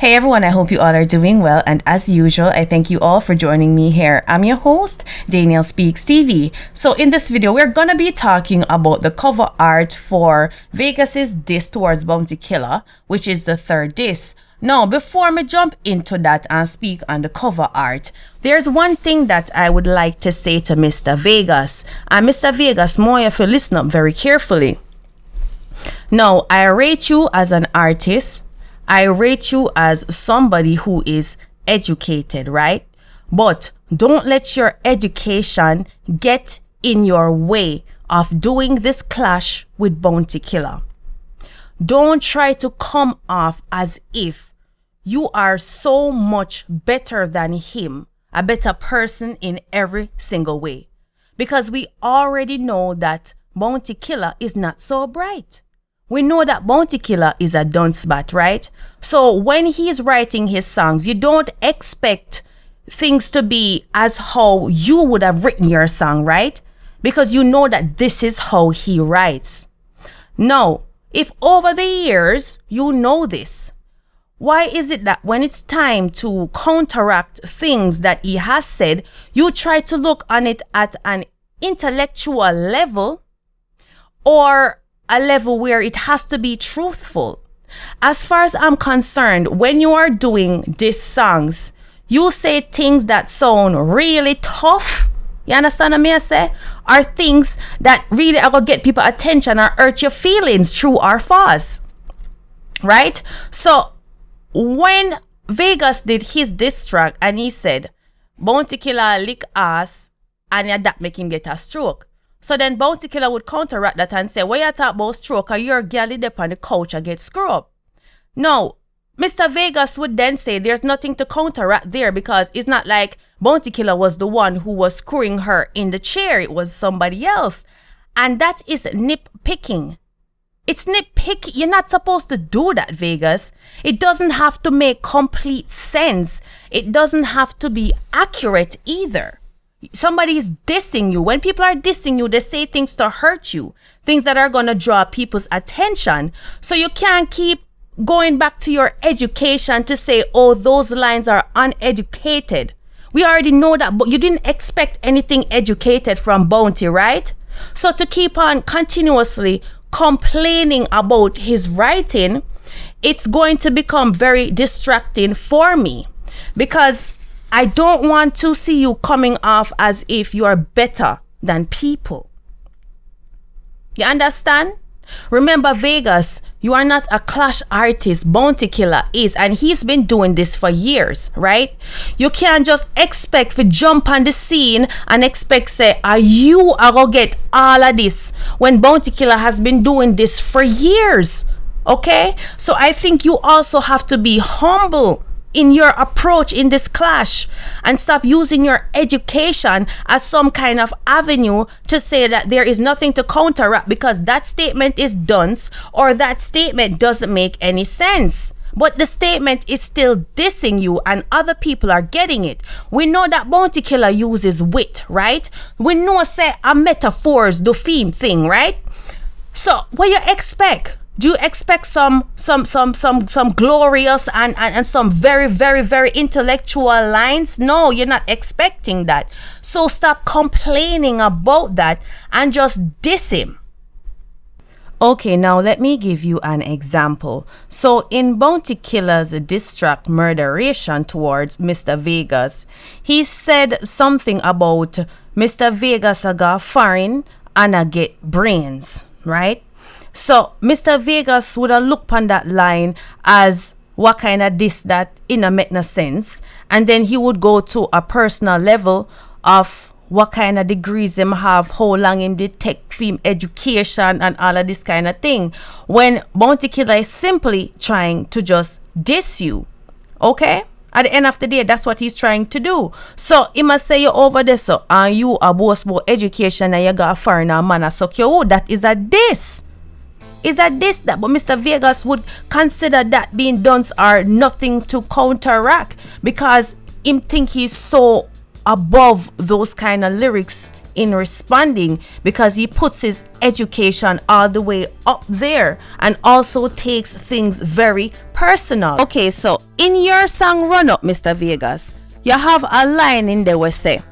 Hey everyone, I hope you all are doing well, and as usual, I thank you all for joining me here. I'm your host, Daniel Speaks TV. So in this video, we're gonna be talking about the cover art for Vegas's diss towards Bounty Killer, which is the third diss. Now, before me jump into that and speak on the cover art, there's one thing that I would like to say to Mr. Vegas. And Mr. Vegas, more if you listen up very carefully. Now, I rate you as an artist. I rate you as somebody who is educated, right? But don't let your education get in your way of doing this clash with Bounty Killer. Don't try to come off as if you are so much better than him, a better person in every single way. Because we already know that Bounty Killer is not so bright. We know that Bounty Killer is a dunce bat, right? So when he's writing his songs, you don't expect things to be as how you would have written your song, right? Because you know that this is how he writes. Now, if over the years you know this, why is it that when it's time to counteract things that he has said, you try to look on it at an intellectual level or a level where it has to be truthful? As far as I'm concerned, when you are doing these songs, you say things that sound really tough. You understand what I say? Are things that really are going to get people attention or hurt your feelings, true or false. Right? So, when Vegas did his diss track and he said, Bounty Killer lick ass and that make him get a stroke. So then Bounty Killer would counteract that and say, why you talk about stroke or your girl up on the couch and get screwed up? No, Mr. Vegas would then say there's nothing to counteract there because it's not like Bounty Killer was the one who was screwing her in the chair. It was somebody else. And that is nitpicking. It's nitpicking. You're not supposed to do that, Vegas. It doesn't have to make complete sense. It doesn't have to be accurate either. Somebody is dissing you. When people are dissing you, they say things to hurt you, things that are going to draw people's attention. So you can't keep going back to your education to say, oh, those lines are uneducated. We already know that, but you didn't expect anything educated from Bounty, right? So to keep on continuously complaining about his writing, it's going to become very distracting for me because I don't want to see you coming off as if you are better than people. You understand? Remember, Vegas, you are not a clash artist. Bounty Killer is, and he's been doing this for years, right? You can't just expect to jump on the scene and expect say, are you gonna get all of this when Bounty Killer has been doing this for years, okay? So I think you also have to be humble in your approach in this clash and stop using your education as some kind of avenue to say that there is nothing to counteract because that statement is dunce or that statement doesn't make any sense. But the statement is still dissing you and other people are getting it. We know that Bounty Killer uses wit, right? We know say a metaphors the theme thing, right? So what you expect? Do you expect some glorious and some very, very, very intellectual lines? No, you're not expecting that. So stop complaining about that and just diss him. Okay, now let me give you an example. So in Bounty Killer's diss track Murderation towards Mr. Vegas, he said something about Mr. Vegas got foreign and I get brains, right? So Mr. Vegas would have looked on that line as what kind of diss that make no sense. And then he would go to a personal level of what kind of degrees him have, how long him did take film education and all of this kind of thing. When Bounty Killer is simply trying to just diss you. Okay? At the end of the day, that's what he's trying to do. So he must say you over there, so and you a boss about education and you got a foreigner man a suck your wood. That is a diss. Is that this that but Mr. Vegas would consider that being dunce or nothing to counteract because him think he's so above those kind of lyrics in responding, because he puts his education all the way up there and also takes things very personal. Okay, so in your song Run Up, Mr. Vegas, you have a line in there where say,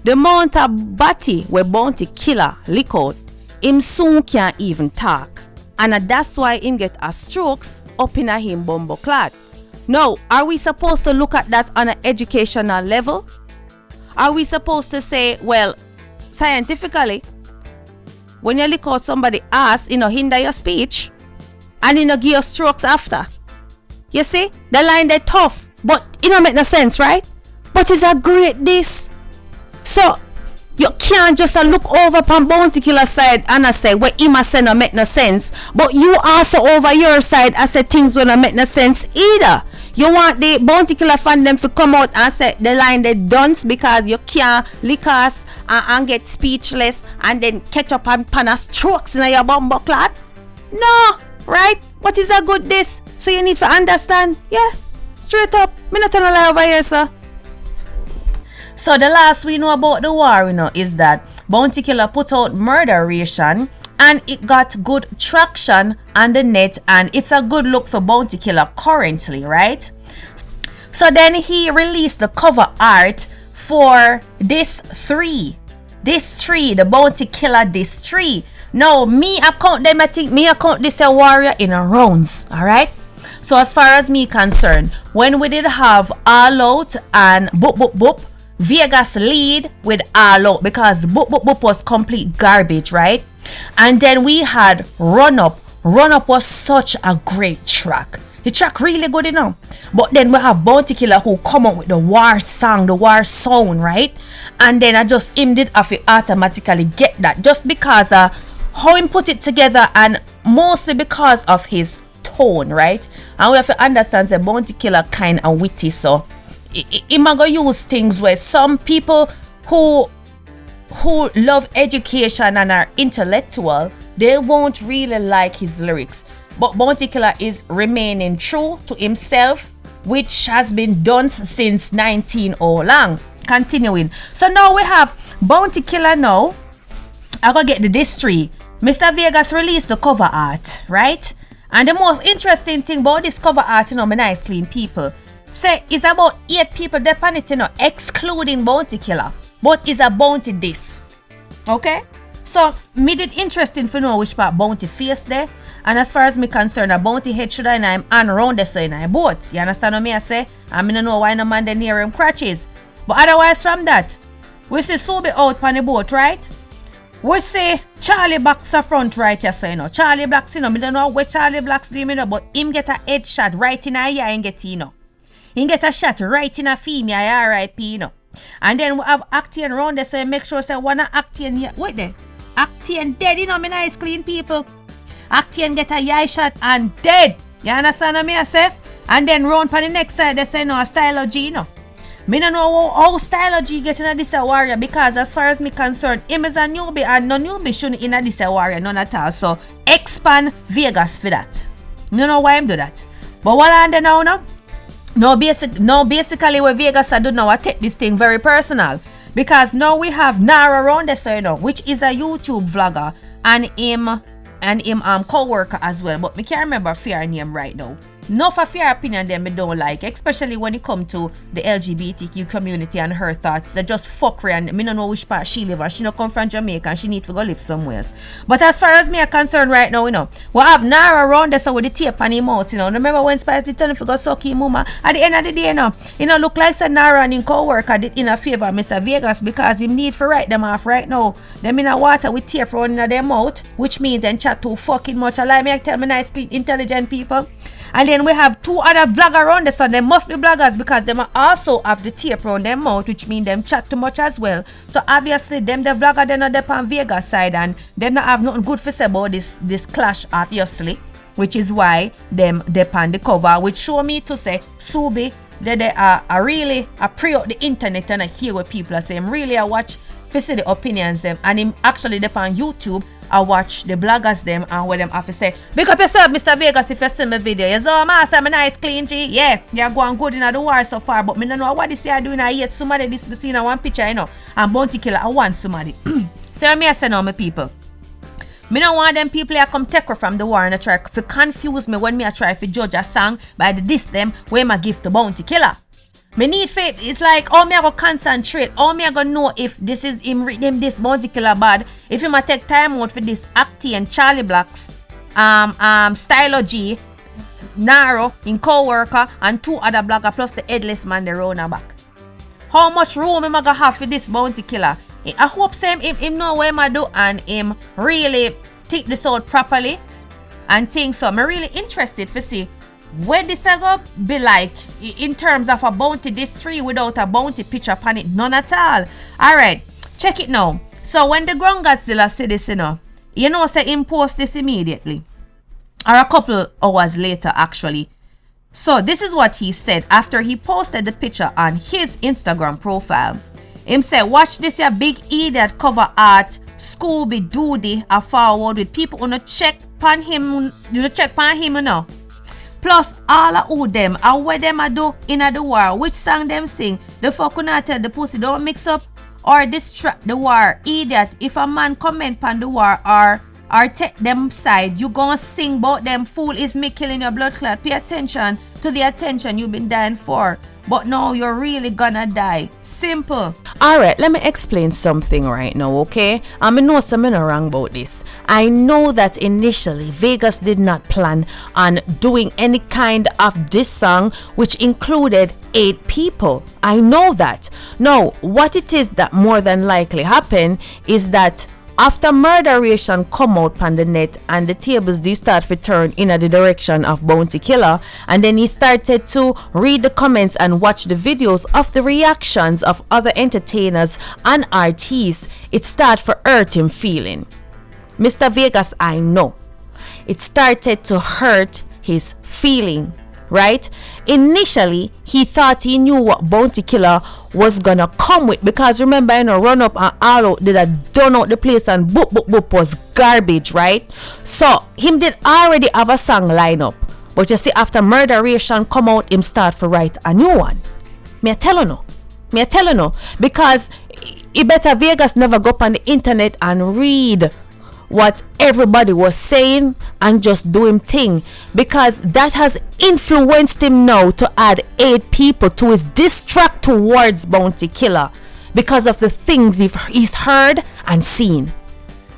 the amount of body where Bounty Killer lick out, him soon can't even talk. And that's why him get a strokes up in a him bumbo clad. Now, are we supposed to look at that on an educational level? Are we supposed to say, well, scientifically, when you lick out somebody's ass, hinder your speech and give you strokes after? You see, the line they tough, but it don't make no sense, right? But it's a great this. So you can't just look over upon Bounty Killer side and say what him say no make no sense, but you also over your side and say things will not make no sense either. You want the Bounty Killer fan them to come out and say the line they dunce because you can't lick us and get speechless and then catch up and pan strokes in your bumbo clot? No, right? What is a good this? So you need to understand. Yeah, straight up. Me not telling a lie over here, sir. So the last we know about the war, is that Bounty Killer put out Murderation and it got good traction on the net, and it's a good look for Bounty Killer currently, right? So then he released the cover art for this 3, the Bounty Killer this 3. Now me account them, I think me account this a warrior in a rounds, alright? So as far as me concerned, when we did have All Out and Boop Boop Boop, Vegas lead with All Out because Boop Boop Boop was complete garbage, right? And then we had Run Up. Run Up was such a great track. The track really good, But then we have Bounty Killer who come up with the war song, the war sound, right? And then I just him did have to automatically get that just because how him put it together, and mostly because of his tone, right? And we have to understand that Bounty Killer kind of witty, so him go use things where some people who love education and are intellectual, they won't really like his lyrics. But Bounty Killer is remaining true to himself, which has been done since 1900 long. Continuing. So now we have Bounty Killer now. I gotta get the distry. Mr. Vegas released the cover art, right? And the most interesting thing about this cover art, my nice clean people, say it's about 8 people there on it, excluding Bounty Killer. But it's a Bounty this. Okay? So, me did interesting for know which part Bounty face there. And as far as me concerned, a Bounty head should I name and round the so in a boat. You understand what I say? I don't know why no man they near him crutches. But otherwise from that, we see Subi out on the boat, right? We see Charlie Black's a front right, Charlie Black's, me don't know where Charlie Black's doing, but him get a headshot right in a eye and get, He get a shot right in a female, RIP, And then we have Actian round there, so you make sure say one Actian here. Wait there. Actian dead, me nice clean people. Actian get a eye shot and dead. You understand what I say? And then round for the next side, they say no, a Stylo G, Me don't know how Stylo G get in this warrior, because as far as me concerned, him is a newbie and no newbie shouldn't in this warrior, none at all. So expand Vegas for that. I don't know why I'm do that. But what I do now, basically what Vegas I do now, I take this thing very personal. Because now we have Nara around there, which is a YouTube vlogger, and him co-worker as well. But me can't remember fair name right now. No for fair opinion them me don't like, especially when it come to the LGBTQ community and her thoughts. They just fuckery, and me don't know which part she live, and she not come from Jamaica and she need to go live somewhere else. But as far as me are concerned right now, we have Nara around there so with the tape on him out, Remember when Spice did tell him to go suck him mama? At the end of the day, look like said Nara and him co-worker did in a favor of Mr. Vegas, because him need to write them off right now. Them in a water with tape running in their mouth, which means them chat too fucking much. I like me, I tell me nice, intelligent people. And then we have 2 other vloggers around there, so they must be bloggers because they also have the tape around their mouth, which means them chat too much as well. So obviously them the vlogger, they're not there on Vegas side, and they not have nothing good to say about this clash, obviously, which is why them on the cover, which show me to say Subi that they are really pre out the internet and I hear what people are saying. Really I watch to see the opinions them, and him actually on YouTube I watch the bloggers them and what them have to say. Big up yourself, Mr. Vegas, if you see my video. You saw my ass, I'm a nice clean G. Yeah, you're going good in the war so far, but me don't know what this year doing. I yet somebody this be seen in one picture, you know. And bounty killer, I want somebody. So me I say now, my people. Me don't want them people that come take her from the war and I try to confuse me when me I try to judge a song by the diss them where my gift to bounty killer. Me need faith. It's like, oh, me I go concentrate. Oh, me I go know if this is him read them this bounty killer bad. If him I take time out for this Acti and Charlie Blacks, Stylo G, Naro, in co-worker, and 2 other blogger plus the headless man the round back. How much room am I gonna have for this bounty killer? I hope him know what I do and him really think this out properly and think so. I'm really interested to see where this go be like in terms of a bounty this tree without a bounty picture upon it. None at all. Alright, check it now. So when the Ground Godzilla said this, you know say him post this immediately. Or a couple hours later actually. So this is what he said after he posted the picture on his Instagram profile. Him say, watch this your big idiot cover art Scooby Doody a forward with people who check pan him, you know. Plus all of who them and what them a do in the war, which song them sing, the fuck not tell the pussy don't mix up or distract the war. Idiot, if a man comment pan the war or take them side, you gonna sing about them fool is me killing your blood clot. Pay attention to the attention you've been dying for. But now you're really gonna die. Simple. Alright, let me explain something right now, okay? I know something wrong about this. I know that initially Vegas did not plan on doing any kind of diss song which included 8 people. I know that. Now, what it is that more than likely happened is that after murderation come out on the net and the tables they start to turn in the direction of Bounty Killer, and then he started to read the comments and watch the videos of the reactions of other entertainers and artists, it started to hurt him feeling. Mr. Vegas, I know. It started to hurt his feeling, right? Initially, he thought he knew what Bounty Killer was gonna come with, because remember, Run Up and All Out did a done out the place and boop boop boop was garbage, right? So him did already have a song lineup, but you see after Murderation come out, him start to write a new one. Me I tell you no, because it better Vegas never go up on the internet and read what everybody was saying and just do him thing, because that has influenced him now to add 8 people to his diss track towards Bounty Killer because of the things he's heard and seen.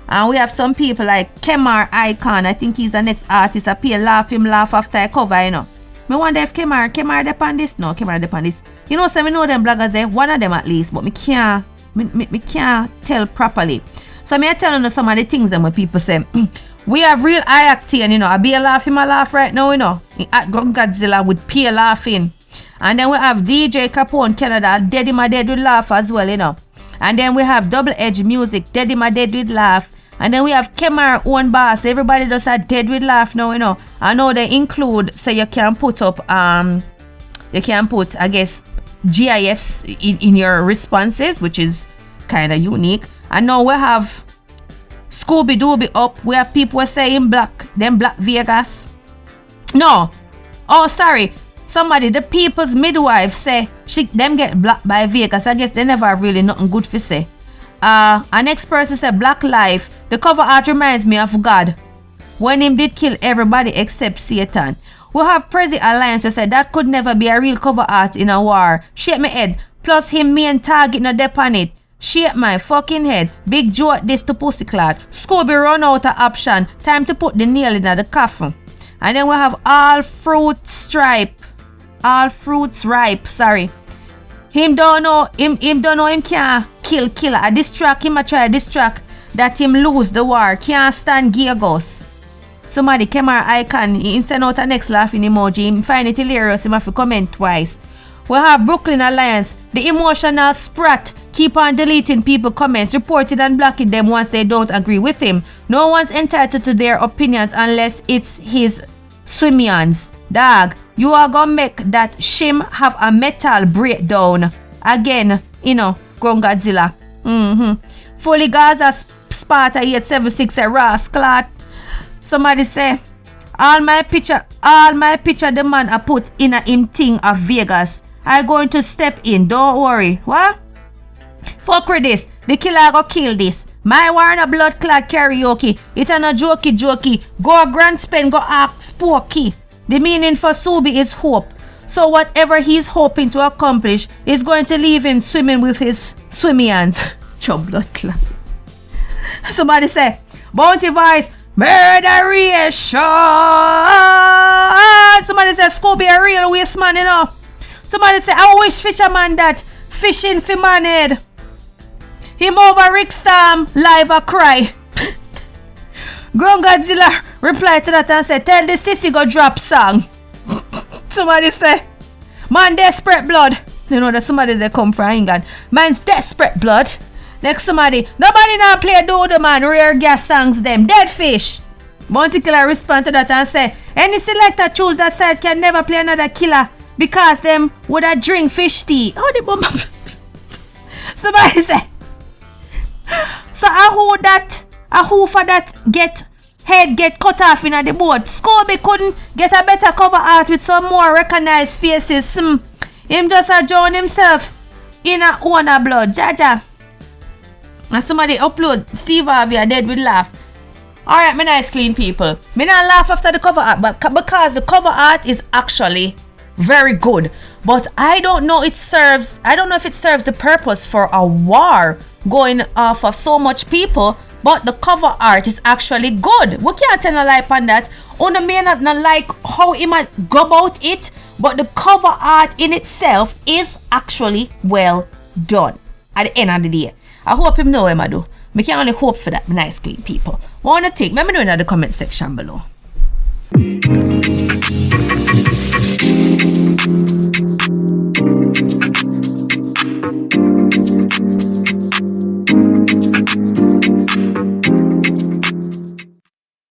And we have some people like Kemar Icon. I think he's the next artist. I pay him laugh after I cover, Me wonder if Kemar depend this. No, Kemar depend this. So me know them bloggers there, one of them at least, but me can't tell properly. So me I telling you some of the things that my people say. We have real eye acting, I be a laughing my laugh right now, At Ground Godzilla with P laughing. And then we have DJ Capone Canada, Dead in My Dead with laugh as well, And then we have Double Edge Music, Dead in My Dead with laugh. And then we have Kemar own boss. Everybody does a dead with laugh now, I know they include, so you can put up you can put, I guess, GIFs in your responses, which is kind of unique. And now we have Scooby Dooby up. We have people saying Black Vegas. No. Oh, sorry. Somebody, the people's midwife say them get black by Vegas. I guess they never have really nothing good for say. An next person said Black Life. The cover art reminds me of God when him did kill everybody except Satan. We have Prezi Alliance who said that could never be a real cover art in a war. Shake my head. Plus him main target no dep on it. Shake my fucking head. Big Joe this to Pussyclad. Scooby run out of option. Time to put the nail in the coffin. And then we have All Fruits Ripe. Sorry. Him don't know him can't kill killer. I distract him, I try to distract that him lose the war. Can't stand Giagos. Somebody Kemar Icon, him send out a next laughing emoji. Him find it hilarious, him have to comment twice. We have Brooklyn Alliance, the emotional sprat. Keep on deleting people comments, reporting and blocking them once they don't agree with him. No one's entitled to their opinions unless it's his swimians. Dog, you are gonna make that Shim have a metal breakdown. Again, Ground Godzilla. Fully Gaza Sparta 876 a rascal. Somebody say, all my picture the man I put in a him thing of Vegas. I going to step in, don't worry. What? Fuck with this. The killer go kill this. My warn a blood clot karaoke. It's a no jokey. Go grand spend, go act spooky. The meaning for Subi is hope. So whatever he's hoping to accomplish is going to leave him swimming with his swimmy hands. Chub blood clot. Somebody say, Bounty Vice, murderation. Somebody say, Scooby a real waste man, you know. Somebody say, I wish fisherman that fishing for man head. Him over Rick Storm, live a cry. Grown Godzilla reply to that and say, tell the sissy go drop song. Somebody say, man desperate blood. You know that somebody that come from England. Man's desperate blood. Next somebody, nobody now play Dodo man, rare gas songs them. Dead fish. Bounty Killer respond to that and say, any selector choose that side can never play another killer because them would have drink fish tea. Oh, the bomb. Somebody say, so a who for that get cut off in the boat. Scooby couldn't get a better cover art with some more recognized faces. Him just a drown himself in a owner blood. Jaja. And somebody upload Steve Harvey are dead with laugh. Alright, me nice clean people. Me not laugh after the cover art, but because the cover art is actually very good. But I don't know if it serves the purpose for a war going off of so much people. But the cover art is actually good. We can't tell no lie on that. Una may not like how he might go about it, but the cover art in itself is actually well done at the end of the day. I hope him know him I do. We can only hope for that, nice clean people. Wanna take? Let me know in the comment section below.